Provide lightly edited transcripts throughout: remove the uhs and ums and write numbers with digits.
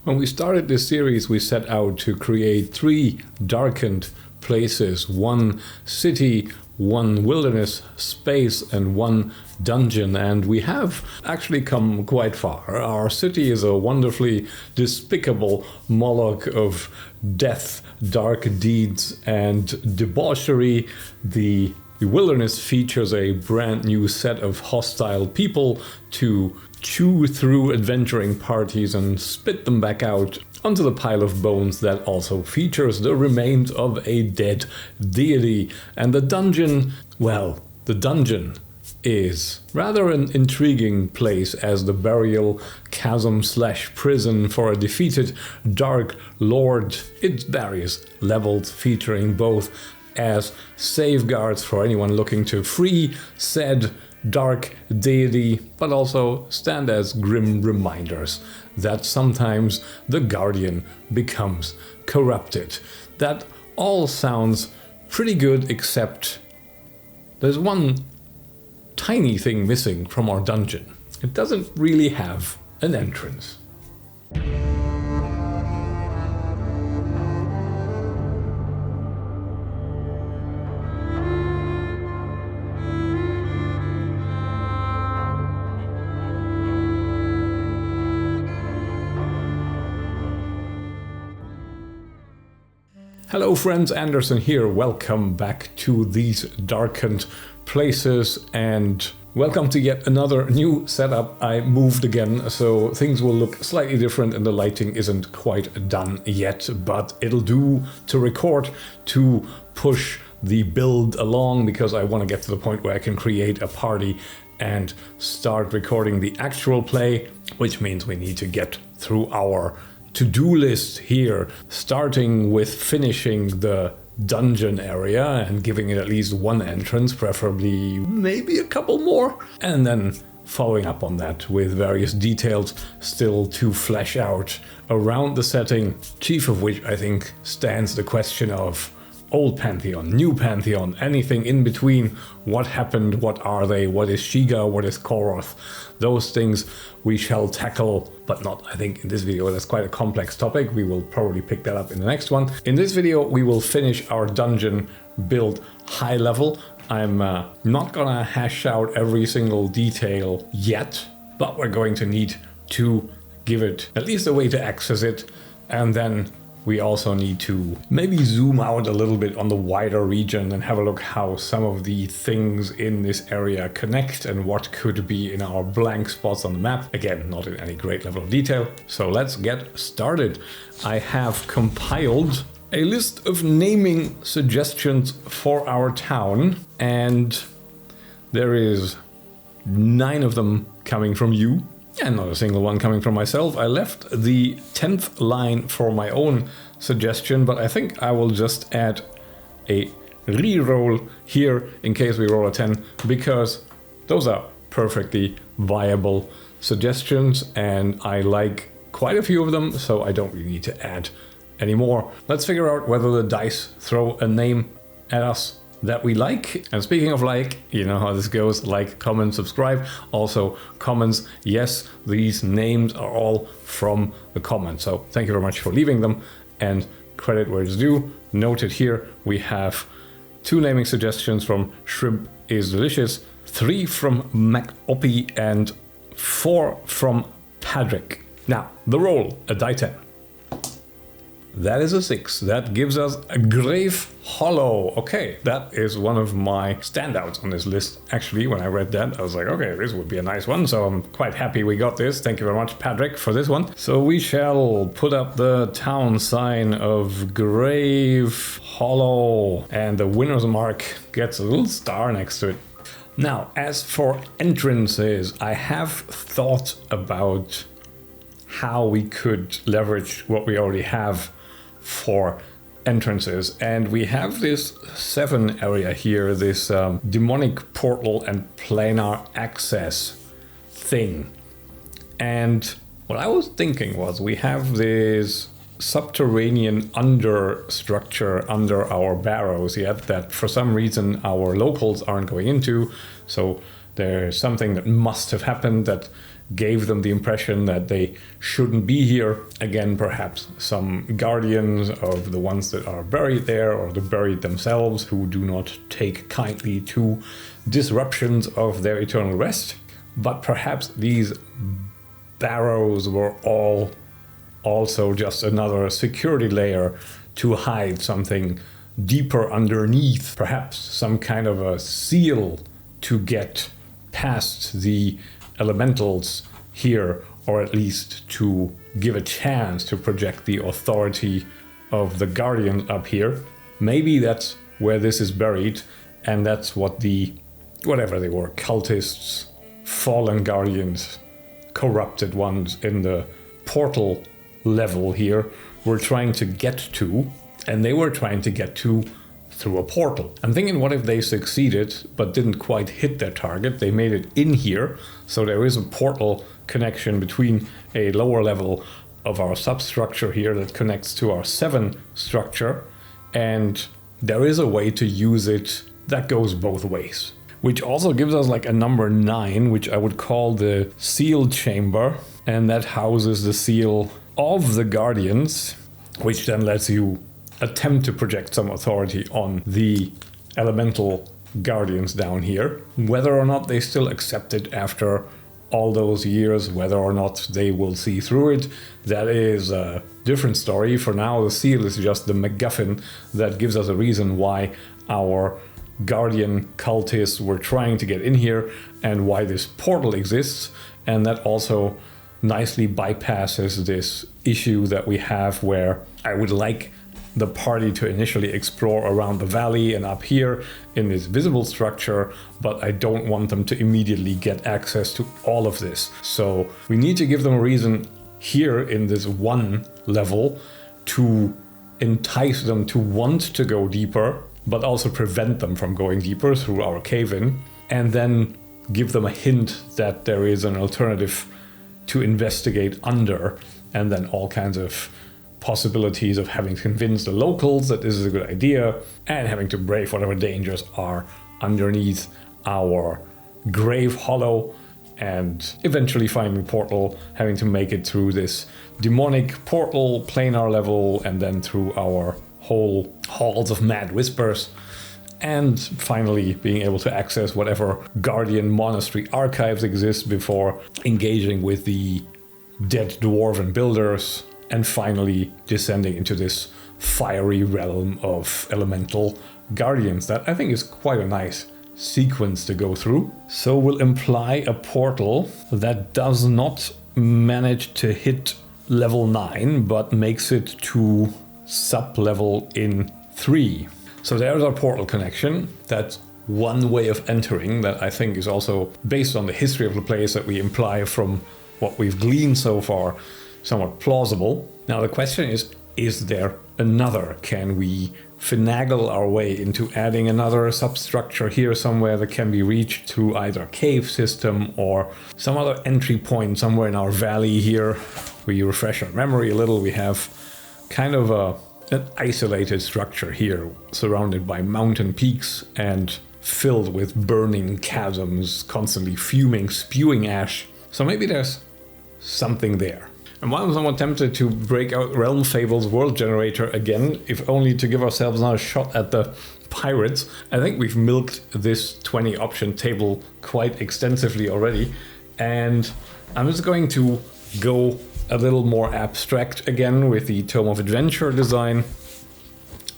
When we started this series, we set out to create 3 darkened places, 1 city, 1 wilderness space, and 1 dungeon, and we have actually come quite far. Our city is a wonderfully despicable moloch of death, dark deeds, and debauchery. The wilderness features a brand new set of hostile people to chew through adventuring parties and spit them back out onto the pile of bones that also features the remains of a dead deity. And the dungeon, well, the dungeon is rather an intriguing place as the burial chasm / prison for a defeated dark lord. It's various levels featuring both as safeguards for anyone looking to free said dark deity, but also stand as grim reminders that sometimes the guardian becomes corrupted. That all sounds pretty good, except there's one tiny thing missing from our dungeon. It doesn't really have an entrance. Hello friends, Anderson here. Welcome back to these darkened places and welcome to yet another new setup. I moved again, so things will look slightly different and the lighting isn't quite done yet, but it'll do to record, to push the build along, because I want to get to the point where I can create a party and start recording the actual play, which means we need to get through our to-do list here, starting with finishing the dungeon area and giving it at least 1 entrance, preferably maybe a couple more, and then following up on that with various details still to flesh out around the setting, chief of which I think stands the question of old Pantheon, new Pantheon, anything in between, what happened, what are they, what is Shiga, what is Koroth. Those things we shall tackle, but not, I think, in this video. That's quite a complex topic. We will probably pick that up in the next one. In this video, we will finish our dungeon build high level. I'm not gonna hash out every single detail yet, but we're going to need to give it at least a way to access it, and then we also need to maybe zoom out a little bit on the wider region and have a look how some of the things in this area connect and what could be in our blank spots on the map. Again, not in any great level of detail. So let's get started. I have compiled a list of naming suggestions for our town, and there is 9 of them coming from you. And not a single one coming from myself. I left the 10th line for my own suggestion, but I think I will just add a re-roll here in case we roll a 10, because those are perfectly viable suggestions and I like quite a few of them, so I don't really need to add any more. Let's figure out whether the dice throw a name at us that we like. And speaking of like, you know how this goes: like, comment, subscribe. Also comments, yes, these names are all from the comments, so thank you very much for leaving them, and credit where it's due. Noted here, we have 2 naming suggestions from Shrimp is Delicious, 3 from MacOppy, and 4 from Padrick. Now, the roll, a die 10. That is a 6. That gives us a Grave Hollow. Okay, that is one of my standouts on this list. Actually, when I read that, I was like, okay, this would be a nice one. So I'm quite happy we got this. Thank you very much, Padrick, for this one. So we shall put up the town sign of Grave Hollow, and the winner's mark gets a little star next to it. Now, as for entrances, I have thought about how we could leverage what we already have for entrances, and we have this 7 area here, this demonic portal and planar access thing. And what I was thinking was, we have this subterranean understructure under our barrows yet that for some reason our locals aren't going into, so there's something that must have happened that gave them the impression that they shouldn't be here. Again, perhaps some guardians of the ones that are buried there, or the buried themselves, who do not take kindly to disruptions of their eternal rest. But perhaps these barrows were all also just another security layer to hide something deeper underneath, perhaps some kind of a seal to get past the elementals here, or at least to give a chance to project the authority of the guardians up here. Maybe that's where this is buried, and that's what the, whatever they were, cultists, fallen guardians, corrupted ones in the portal level here were trying to get to, and they were trying to get to through a portal. I'm thinking, what if they succeeded but didn't quite hit their target? They made it in here, so there is a portal connection between a lower level of our substructure here that connects to our 7 structure, and there is a way to use it that goes both ways. Which also gives us like a number 9, which I would call the seal chamber, and that houses the seal of the guardians, which then lets you attempt to project some authority on the elemental guardians down here. Whether or not they still accept it after all those years, whether or not they will see through it, that is a different story. For now, the seal is just the MacGuffin that gives us a reason why our guardian cultists were trying to get in here and why this portal exists, and that also nicely bypasses this issue that we have where I would like the party to initially explore around the valley and up here in this visible structure, but I don't want them to immediately get access to all of this. So we need to give them a reason here in this 1 level to entice them to want to go deeper, but also prevent them from going deeper through our cave-in, and then give them a hint that there is an alternative to investigate under, and then all kinds of possibilities of having convinced the locals that this is a good idea, and having to brave whatever dangers are underneath our grave hollow, and eventually finding the portal, having to make it through this demonic portal planar level, and then through our whole halls of mad whispers, and finally being able to access whatever guardian monastery archives exist before engaging with the dead dwarven builders, and finally descending into this fiery realm of elemental guardians. That I think is quite a nice sequence to go through. So we'll imply a portal that does not manage to hit level 9, but makes it to sub-level in 3. So there's our portal connection. That's one way of entering that I think is also based on the history of the place that we imply from what we've gleaned so far, somewhat plausible. Now the question is there another? Can we finagle our way into adding another substructure here somewhere that can be reached through either a cave system or some other entry point somewhere in our valley here? We refresh our memory a little. We have kind of an isolated structure here, surrounded by mountain peaks and filled with burning chasms, constantly fuming, spewing ash. So maybe there's something there. And while I'm somewhat tempted to break out Realm Fables World Generator again, if only to give ourselves another shot at the pirates, I think we've milked this 20 option table quite extensively already. And I'm just going to go a little more abstract again with the Tome of Adventure design.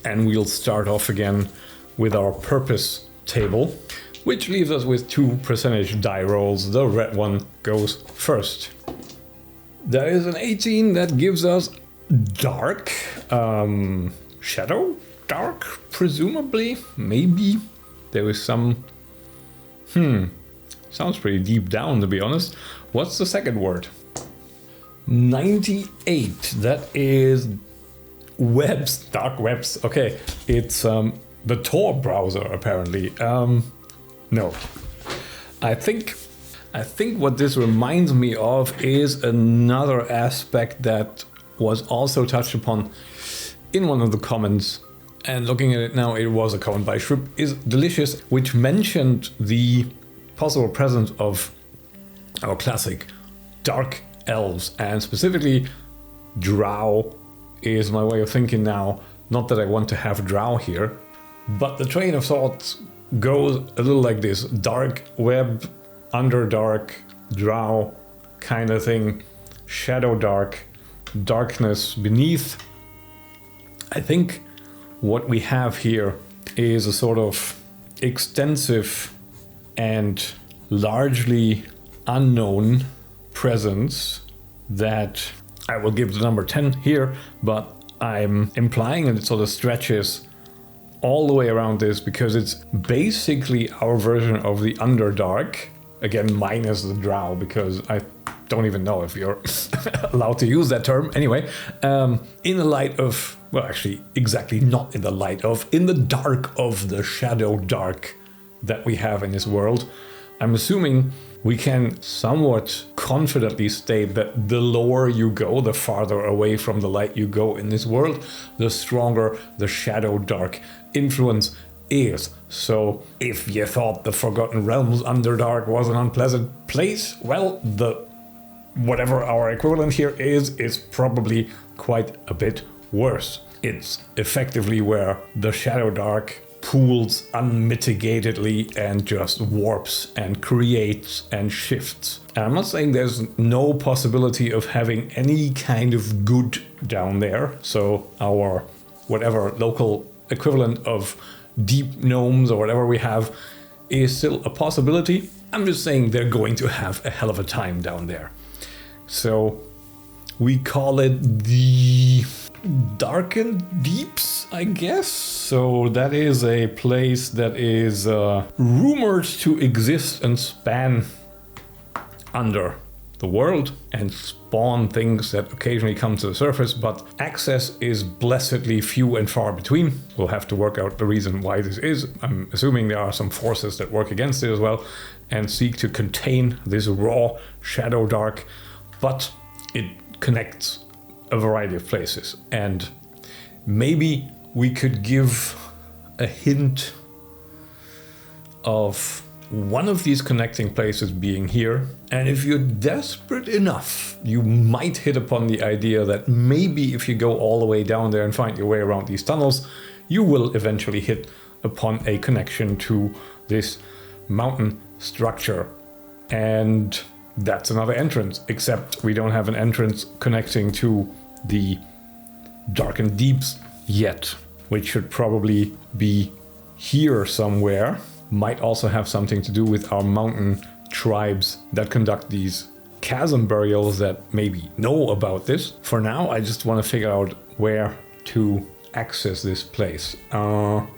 And we'll start off again with our purpose table, which leaves us with 2% die rolls. The red one goes first. There is an 18 that gives us dark, shadow, dark, presumably, maybe. There is some, sounds pretty deep down, to be honest. What's the second word? 98, that is webs, dark webs. Okay, it's the Tor browser, apparently. No, I think what this reminds me of is another aspect that was also touched upon in one of the comments. And looking at it now, it was a comment by Shrimp is Delicious, which mentioned the possible presence of our classic dark elves, and specifically drow is my way of thinking now. Not that I want to have drow here, but the train of thought goes a little like this: dark web, underdark, drow kind of thing, ShadowDark, darkness beneath. I think what we have here is a sort of extensive and largely unknown presence that I will give the number 10 here, but I'm implying that it sort of stretches all the way around this because it's basically our version of the Underdark, again minus the drow, because I don't even know if you're allowed to use that term anyway, in the light of, well, actually exactly not in the light of, in the dark of the ShadowDark that we have in this world. I'm assuming we can somewhat confidently state that the lower you go, the farther away from the light you go in this world, the stronger the ShadowDark influence is. So if you thought the Forgotten Realms Underdark was an unpleasant place, well, the whatever our equivalent here is probably quite a bit worse. It's effectively where the ShadowDark pools unmitigatedly and just warps and creates and shifts. And I'm not saying there's no possibility of having any kind of good down there. So our whatever local equivalent of deep gnomes or whatever we have is still a possibility. I'm just saying they're going to have a hell of a time down there. So we call it the Darkened Deeps, I guess. So that is a place that is rumored to exist and span under the world and spawn things that occasionally come to the surface, but access is blessedly few and far between. We'll have to work out the reason why this is. I'm assuming there are some forces that work against it as well and seek to contain this raw ShadowDark, but it connects a variety of places, and maybe we could give a hint of one of these connecting places being here. And if you're desperate enough, you might hit upon the idea that maybe if you go all the way down there and find your way around these tunnels, you will eventually hit upon a connection to this mountain structure. And that's another entrance, except we don't have an entrance connecting to the Darkened Deeps yet, which should probably be here somewhere. Might also have something to do with our mountain tribes that conduct these chasm burials that maybe know about this. For now, I just want to figure out where to access this place. I'm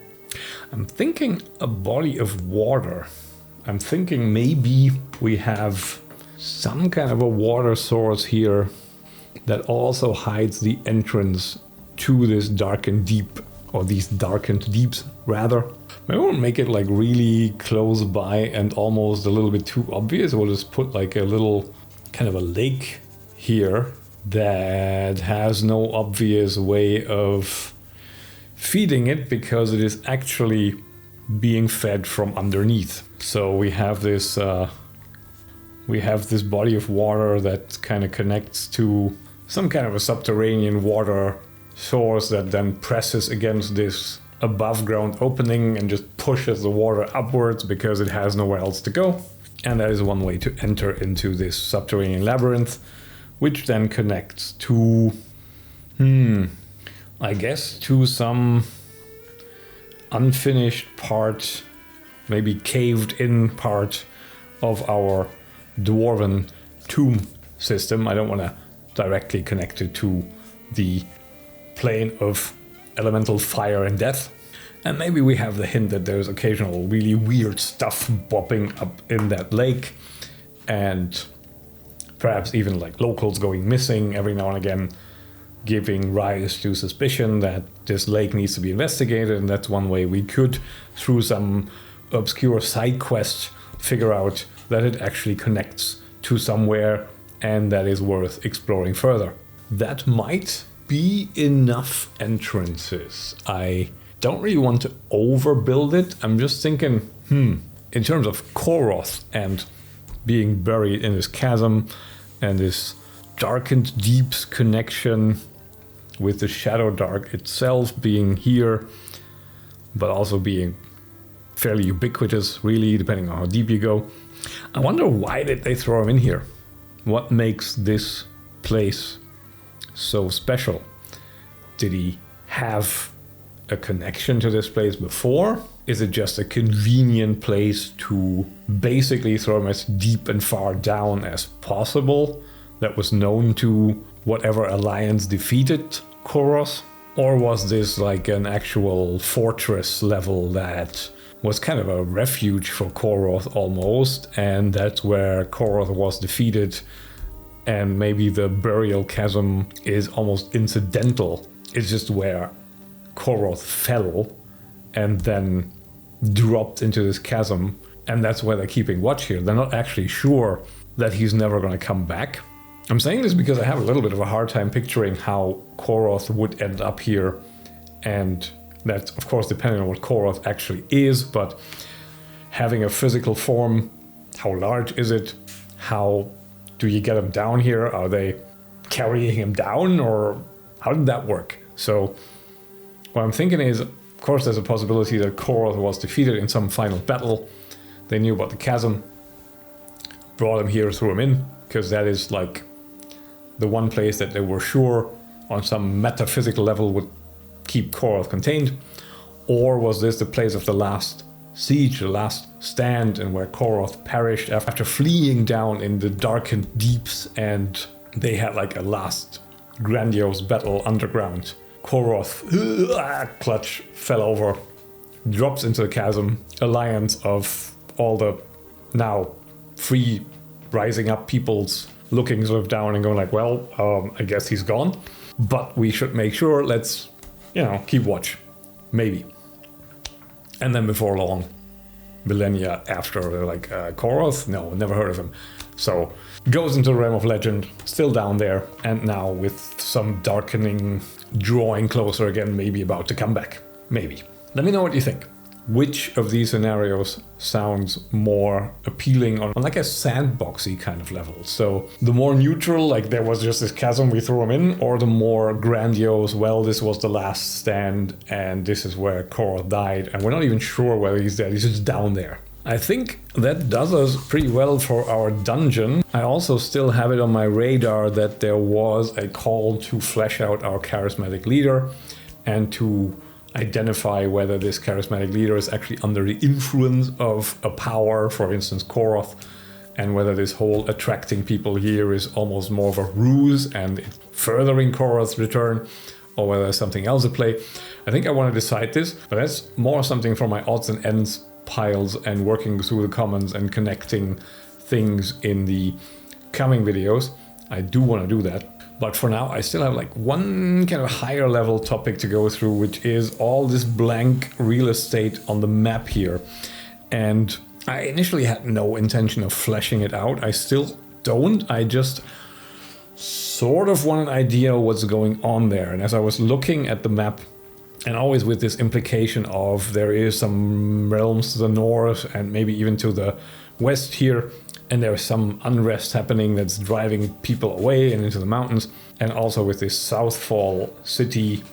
thinking a body of water. I'm thinking maybe we have some kind of a water source here that also hides the entrance to this Darkened Deep, or these Darkened Deeps rather. Maybe we'll make it like really close by and almost a little bit too obvious. We'll just put like a little kind of a lake here that has no obvious way of feeding it because it is actually being fed from underneath. So we have this body of water that kind of connects to some kind of a subterranean water source that then presses against this above ground opening and just pushes the water upwards because it has nowhere else to go. And that is one way to enter into this subterranean labyrinth, which then connects to, I guess to some unfinished part, maybe caved in part of our dwarven tomb system. I don't want to directly connect it to the plane of elemental fire and death. And maybe we have the hint that there's occasional really weird stuff bopping up in that lake, and perhaps even like locals going missing every now and again, giving rise to suspicion that this lake needs to be investigated. And that's one way we could, through some obscure side quest, figure out that it actually connects to somewhere and that is worth exploring further. That might be enough entrances. I don't really want to overbuild it. I'm just thinking, in terms of Koroth and being buried in this chasm, and this Darkened Deeps connection with the ShadowDark itself being here, but also being fairly ubiquitous, really, depending on how deep you go. I wonder, why did they throw him in here? What makes this place so special? Did he have a connection to this place before? Is it just a convenient place to basically throw him as deep and far down as possible that was known to whatever alliance defeated Koroth? Or was this like an actual fortress level that was kind of a refuge for Koroth almost, and that's where Koroth was defeated, and maybe the burial chasm is almost incidental. It's just where Koroth fell and then dropped into this chasm, and that's why they're keeping watch here. They're not actually sure that he's never going to come back. I'm saying this because I have a little bit of a hard time picturing how Koroth would end up here, and that's of course depending on what Koroth actually is, but having a physical form, how large is it? How do you get him down here? Are they carrying him down, or how did that work? So what I'm thinking is, of course, there's a possibility that Koroth was defeated in some final battle. They knew about the chasm, brought him here, threw him in, because that is like the one place that they were sure on some metaphysical level would keep Koroth contained. Or was this the place of the last siege, the last stand, and where Koroth perished after fleeing down in the Darkened Deeps, and they had like a last grandiose battle underground? Koroth, clutch, fell over, drops into the chasm. Alliance of all the now free rising up peoples looking sort of down and going like, well, I guess he's gone, but we should make sure, let's, keep watch, maybe. And then before long, millennia after, they're like, Koroth? No, never heard of him. So goes into the realm of legend, still down there, and now with some darkening, drawing closer again, maybe about to come back. Maybe. Let me know what you think. Which of these scenarios sounds more appealing on like a sandboxy kind of level? So the more neutral, like there was just this chasm, we threw him in, or the more grandiose, well, this was the last stand and this is where Koroth died and we're not even sure whether he's dead, he's just down there. I think that does us pretty well for our dungeon. I also still have it on my radar that there was a call to flesh out our charismatic leader and to identify whether this charismatic leader is actually under the influence of a power, for instance Koroth, and whether this whole attracting people here is almost more of a ruse and furthering Koroth's return, or whether there's something else at play. I think I want to decide this, but that's more something for my odds and ends piles and working through the commons and connecting things in the coming videos. I do want to do that. But for now, I still have like one kind of higher level topic to go through, which is all this blank real estate on the map here. And I initially had no intention of fleshing it out. I still don't. I just sort of want an idea of what's going on there. And as I was looking at the map, and always with this implication of there is some realms to the north and maybe even to the west here, and there's some unrest happening that's driving people away and into the mountains. And also with this Southfall city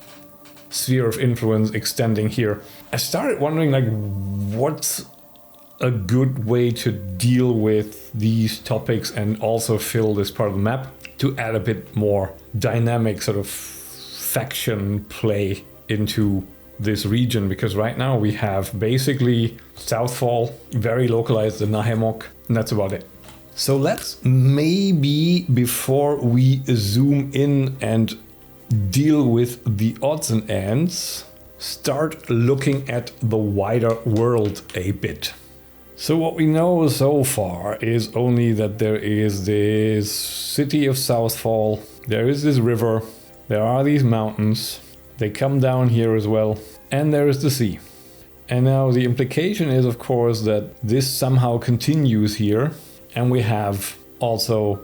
sphere of influence extending here, I started wondering like, what's a good way to deal with these topics and also fill this part of the map to add a bit more dynamic sort of faction play into this region, because right now we have basically Southfall, very localized, the Nahemok, and that's about it. So let's maybe, before we zoom in and deal with the odds and ends, start looking at the wider world a bit. So what we know so far is only that there is this city of Southfall, there is this river, there are these mountains, they come down here as well, and there is the sea. And now the implication is, of course, that this somehow continues here, and we have also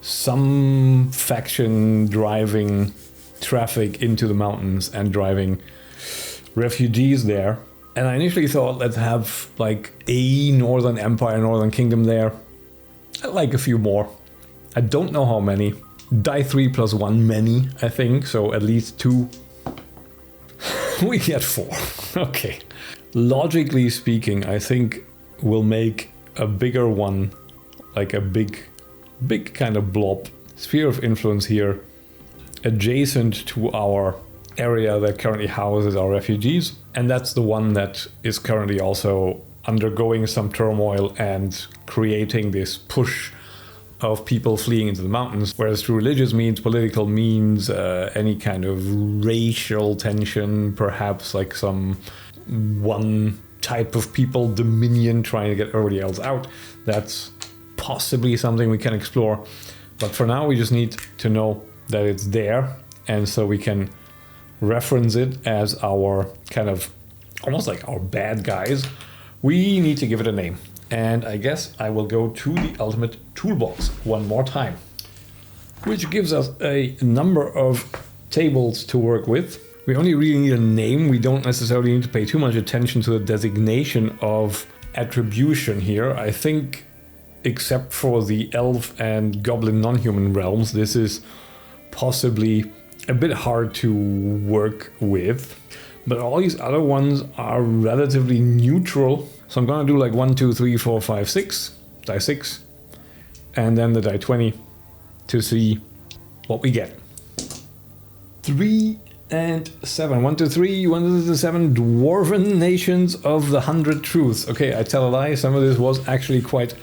some faction driving traffic into the mountains and driving refugees there. And I initially thought, let's have like a Northern Empire, Northern Kingdom there. I'd like a few more. I don't know how many. Die 3 plus 1 many, I think. So at least 2. We get 4. Okay. Logically speaking, I think we'll make a bigger one, like a big kind of blob, sphere of influence here, adjacent to our area that currently houses our refugees. And that's the one that is currently also undergoing some turmoil and creating this push of people fleeing into the mountains, whereas through religious means, political means, any kind of racial tension, perhaps like some one type of people dominion trying to get everybody else out. That's possibly something we can explore. But for now, we just need to know that it's there. And so we can reference it as our kind of almost like our bad guys. We need to give it a name. And I guess I will go to the ultimate toolbox one more time, which gives us a number of tables to work with. We only really need a name. We don't necessarily need to pay too much attention to the designation of attribution here. I think except for the elf and goblin non-human realms, this is possibly a bit hard to work with. But all these other ones are relatively neutral. So I'm going to do like 1, 2, 3, 4, 5, 6, die 6, and then the die 20 to see what we get. 3 and 7. 1, 2, 3, 1, 2, 7, Dwarven Nations of the 100 Truths. Okay, I tell a lie, some of this was actually quite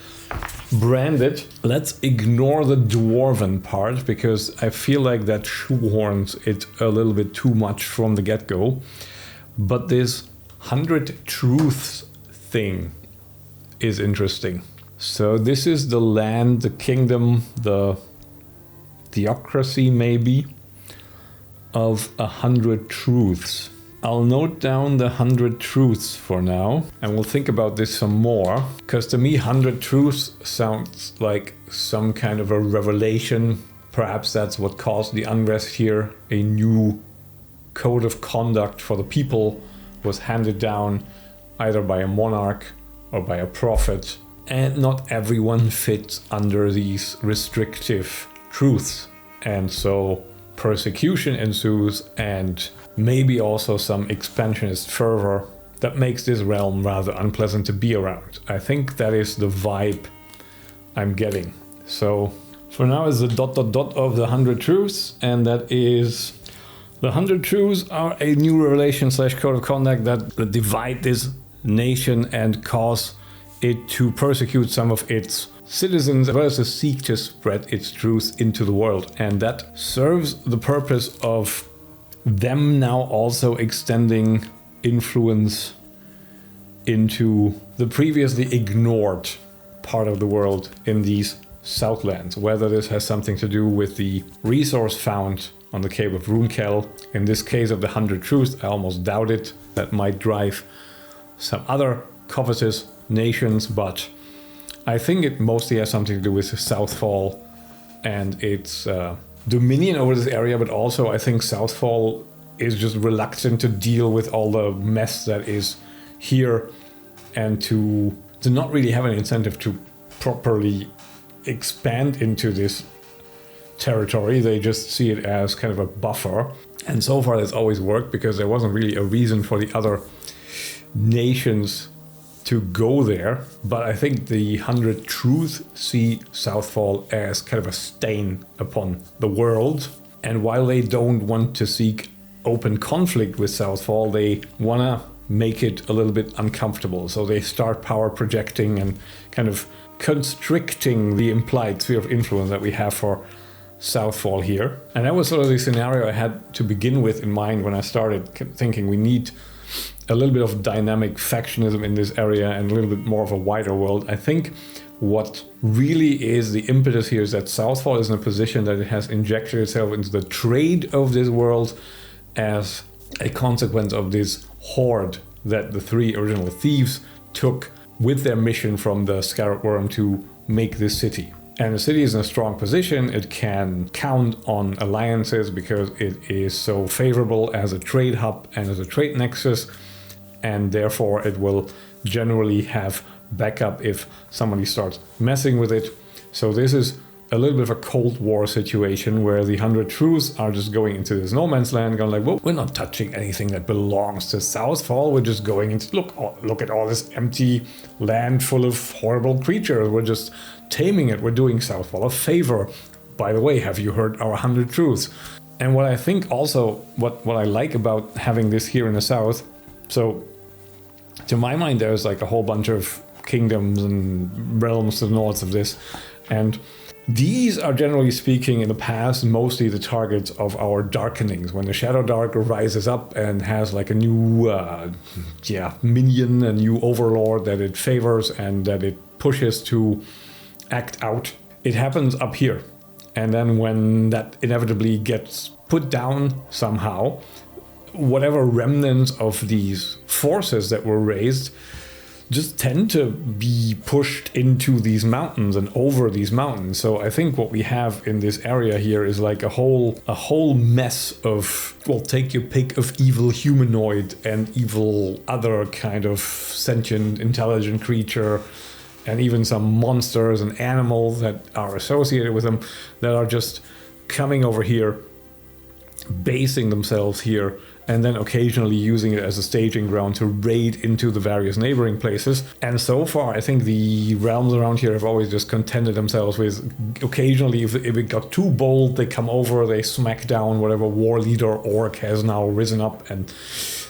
branded. Let's ignore the Dwarven part, because I feel like that shoehorns it a little bit too much from the get-go. But this 100 Truths thing is interesting. So this is the land, the kingdom, the theocracy maybe, of 100 truths. I'll note down the 100 truths for now, and we'll think about this some more, because to me 100 truths sounds like some kind of a revelation. Perhaps that's what caused the unrest here. A new code of conduct for the people was handed down either by a monarch or by a prophet, and not everyone fits under these restrictive truths, and so persecution ensues, and maybe also some expansionist fervor that makes this realm rather unpleasant to be around. I think that is the vibe I'm getting. So for now is the ... of the 100 truths, and that is the 100 truths are a new revelation / code of conduct that divide this nation and cause it to persecute some of its citizens, as well as to seek to spread its truth into the world. And that serves the purpose of them now also extending influence into the previously ignored part of the world in these Southlands. Whether this has something to do with the resource found on the Cape of Runkel, in this case of the 100 Truths, I almost doubt it. That might drive some other covetous nations, but I think it mostly has something to do with Southfall and its dominion over this area, but also I think Southfall is just reluctant to deal with all the mess that is here, and to not really have an incentive to properly expand into this territory. They just see it as kind of a buffer, and so far that's always worked because there wasn't really a reason for the other nations to go there. But I think the 100 Truths see Southfall as kind of a stain upon the world, and while they don't want to seek open conflict with Southfall, they want to make it a little bit uncomfortable. So they start power projecting and kind of constricting the implied sphere of influence that we have for Southfall here. And that was sort of the scenario I had to begin with in mind when I started thinking we need a little bit of dynamic factionism in this area and a little bit more of a wider world. I think what really is the impetus here is that Southfall is in a position that it has injected itself into the trade of this world as a consequence of this horde that the 3 original thieves took with their mission from the Scarab Worm to make this city. And the city is in a strong position. It can count on alliances because it is so favorable as a trade hub and as a trade nexus, and therefore it will generally have backup if somebody starts messing with it. So this is a little bit of a Cold War situation where the 100 Truths are just going into this no man's land, going like, well, we're not touching anything that belongs to Southfall. We're just going into, look at all this empty land full of horrible creatures. We're just taming it. We're doing Southfall a favor. By the way, have you heard our 100 Truths? And what I think also, what I like about having this here in the South, so to my mind, there's like a whole bunch of kingdoms and realms to the north of this, and these are, generally speaking, in the past mostly the targets of our darkenings. When the ShadowDark rises up and has like a new minion, a new overlord that it favors and that it pushes to act out, it happens up here. And then when that inevitably gets put down somehow, whatever remnants of these forces that were raised just tend to be pushed into these mountains and over these mountains. So I think what we have in this area here is like a whole mess of, well, take your pick of evil humanoid and evil other kind of sentient, intelligent creature, and even some monsters and animals that are associated with them that are just coming over here, basing themselves here, and then occasionally using it as a staging ground to raid into the various neighboring places. And so far, I think the realms around here have always just contented themselves with, occasionally, if it got too bold, they come over, they smack down whatever war leader orc has now risen up and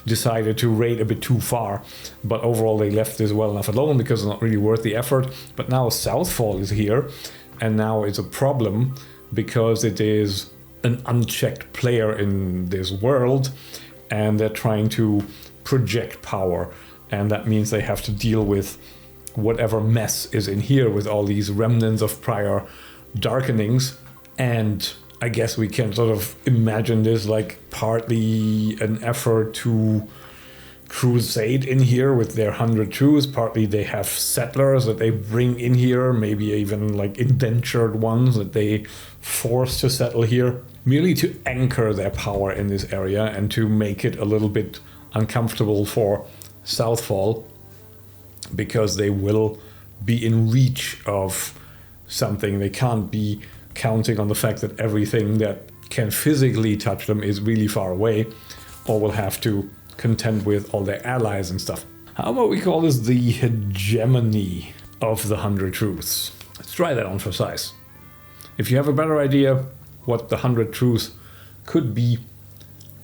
decided to raid a bit too far. But overall, they left this well enough alone because it's not really worth the effort. But now Southfall is here, and now it's a problem because it is an unchecked player in this world, and they're trying to project power, and that means they have to deal with whatever mess is in here with all these remnants of prior darkenings. And I guess we can sort of imagine this like partly an effort to crusade in here with their 100 Truths, partly they have settlers that they bring in here, maybe even like indentured ones that they force to settle here, merely to anchor their power in this area and to make it a little bit uncomfortable for Southfall, because they will be in reach of something. They can't be counting on the fact that everything that can physically touch them is really far away, or will have to contend with all their allies and stuff. How about we call this the hegemony of the 100 Truths? Let's try that on for size. If you have a better idea what the 100 Truths could be,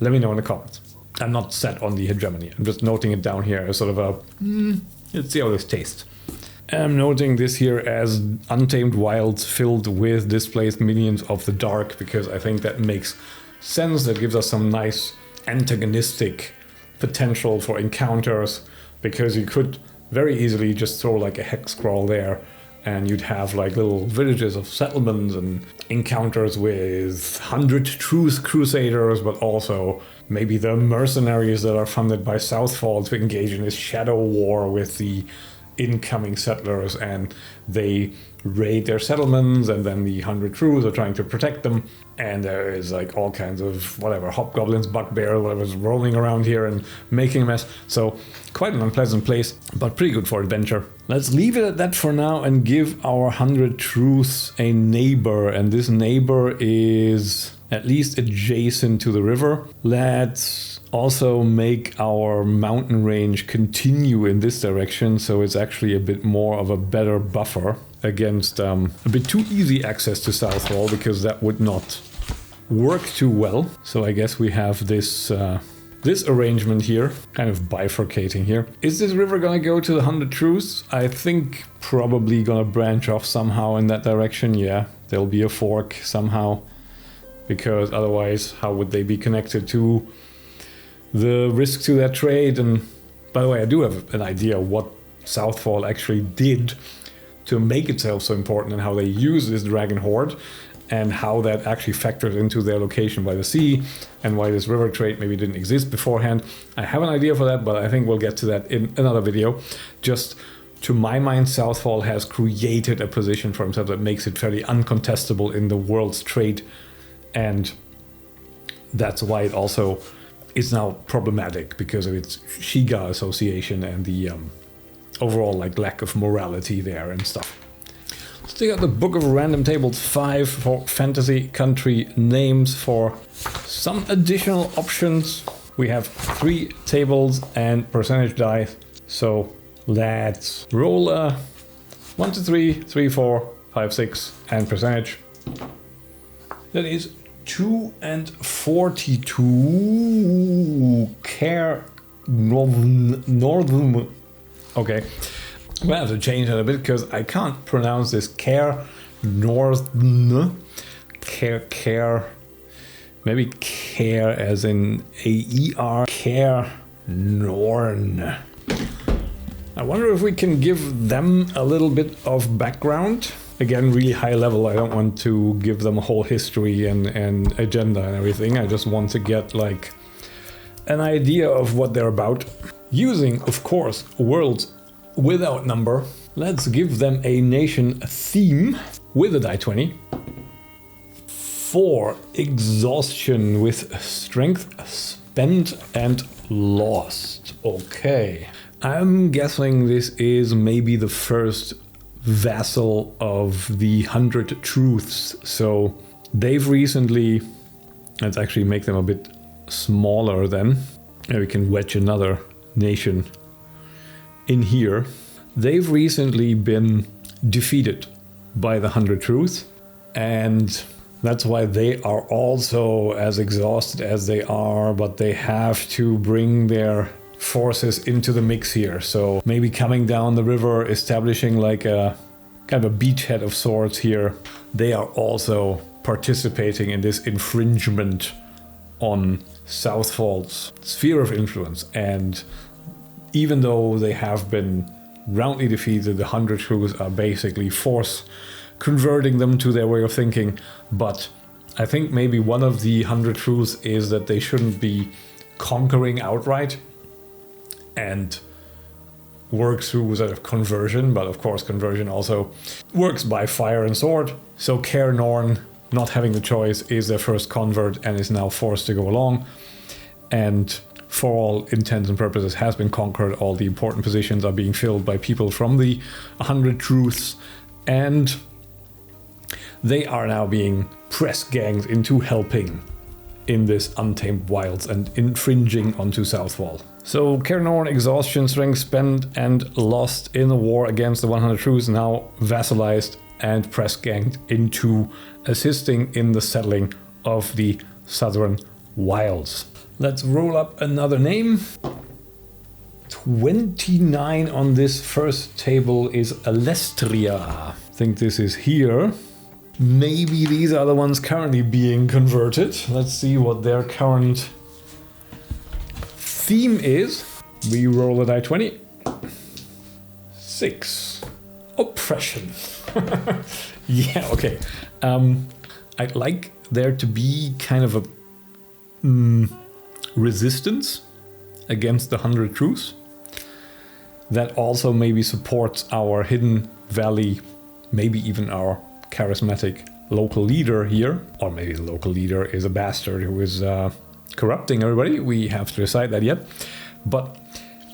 let me know in the comments. I'm not set on the hegemony. I'm just noting it down here as sort of a, let's see how this tastes. I'm noting this here as untamed wilds filled with displaced minions of the dark, because I think that makes sense. That gives us some nice antagonistic potential for encounters, because you could very easily just throw like a hex scroll there and you'd have like little villages of settlements and encounters with 100 Truth Crusaders, but also maybe the mercenaries that are funded by Southfall to engage in this shadow war with the incoming settlers, and they raid their settlements, and then the 100 Truths are trying to protect them, and there is like all kinds of whatever hobgoblins, bugbears, whatever's roaming around here and making a mess. So quite an unpleasant place, but pretty good for adventure. Let's leave it at that for now and give our 100 Truths a neighbor, and this neighbor is at least adjacent to the river. Let's also make our mountain range continue in this direction, so it's actually a bit more of a better buffer against a bit too easy access to Southfall, because that would not work too well. So I guess we have this this arrangement here, kind of bifurcating here. Is this river gonna go to the 100 Truths? I think probably gonna branch off somehow in that direction. Yeah, there'll be a fork somehow, because otherwise how would they be connected to the risk to their trade? And by the way, I do have an idea what Southfall actually did to make itself so important, and how they use this dragon horde, and how that actually factors into their location by the sea, and why this river trade maybe didn't exist beforehand. I have an idea for that, but I think we'll get to that in another video. Just to my mind, Southfall has created a position for himself that makes it fairly uncontestable in the world's trade, and that's why it also is now problematic, because of its Shiga association and the overall like lack of morality there and stuff. Still got the Book of Random Tables 5 for fantasy country names for some additional options. We have 3 tables and percentage dice. So let's roll a 1 to 3, 3, 4, 5, 6 and percentage. That is 2 and 42. Northern. Okay. I'm gonna have to change that a bit because I can't pronounce this. Maybe care as in A-E-R. Carenorn. I wonder if we can give them a little bit of background. Again, really high level. I don't want to give them a whole history and agenda and everything. I just want to get like an idea of what they're about. Using, of course, worlds without number. Let's give them a nation theme with a die 20. 4 exhaustion with strength spent and lost. Okay. I'm guessing this is maybe the first vassal of the 100 Truths. So they've recently, let's actually make them a bit smaller then. And we can wedge another nation in here. They've recently been defeated by the 100 Truths, and that's why they are also as exhausted as they are, but they have to bring their forces into the mix here. So maybe coming down the river, establishing like a kind of a beachhead of sorts here. They are also participating in this infringement on Southfall's sphere of influence, and even though they have been roundly defeated, the 100 Truths are basically force converting them to their way of thinking. But I think maybe one of the 100 Truths is that they shouldn't be conquering outright and work through sort of conversion, but of course conversion also works by fire and sword. So Carenor, not having the choice, is their first convert and is now forced to go along, and for all intents and purposes has been conquered. All the important positions are being filled by people from the 100 Truths, and they are now being press ganged into helping in this Untamed Wilds and infringing onto Southfall. So Carenor, exhaustion, strength spent and lost in the war against the 100 Truths, now vassalized and press ganged into assisting in the settling of the Southern Wilds. Let's roll up another name. 29 on this first table is Alestria. I think this is here. Maybe these are the ones currently being converted. Let's see what their current theme is. We roll a die 20. 6. Oppression. Yeah, okay. I'd like there to be kind of a resistance against the 100 Truths that also maybe supports our hidden valley, maybe even our charismatic local leader here. Or maybe the local leader is a bastard who is corrupting everybody. We have to decide that yet. But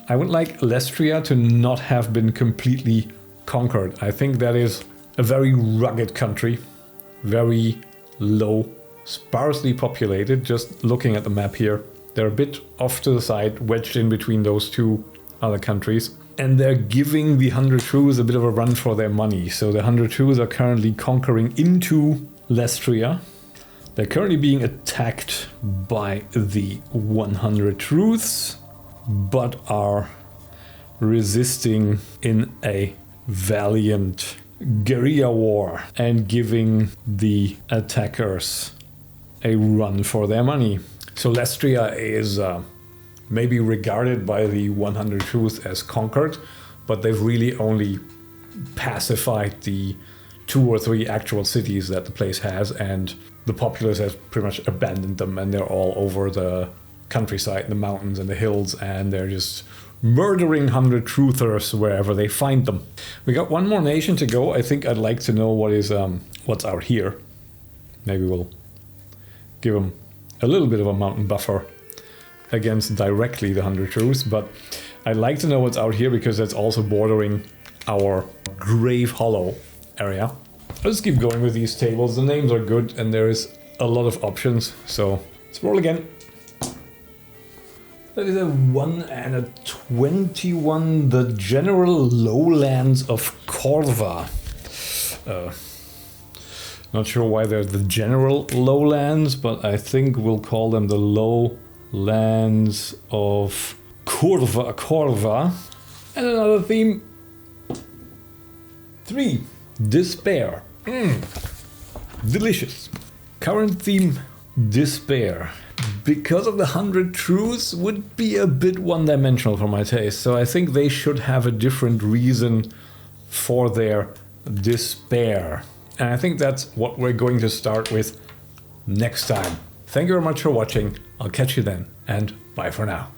I would like Alestria to not have been completely conquered. I think that is a very rugged country, very low, sparsely populated. Just looking at the map here, they're a bit off to the side, wedged in between those two other countries. And they're giving the 100 Truths a bit of a run for their money. So the 100 Truths are currently conquering into Lestria. They're currently being attacked by the 100 Truths, but are resisting in a valiant guerrilla war and giving the attackers a run for their money. So Lestria is maybe regarded by the 100 Truths as conquered, but they've really only pacified the 2 or 3 actual cities that the place has, and the populace has pretty much abandoned them, and they're all over the countryside, the mountains and the hills, and they're just murdering 100 Truthers wherever they find them. We got one more nation to go. I think I'd like to know what is what's out here. Maybe we'll give them a little bit of a mountain buffer against directly the 100 Truths, but I'd like to know what's out here because that's also bordering our Grave Hollow area. Let's keep going with these tables. The names are good and there is a lot of options. So let's roll again. That is a 1 and a 21. The general lowlands of Corva. Not sure why they're the general lowlands, but I think we'll call them the lowlands of Corva. And another theme. 3. Despair. Delicious. Current theme, despair. Because of the 100 truths would be a bit one-dimensional for my taste, so I think they should have a different reason for their despair. And I think that's what we're going to start with next time. Thank you very much for watching. I'll catch you then, and bye for now.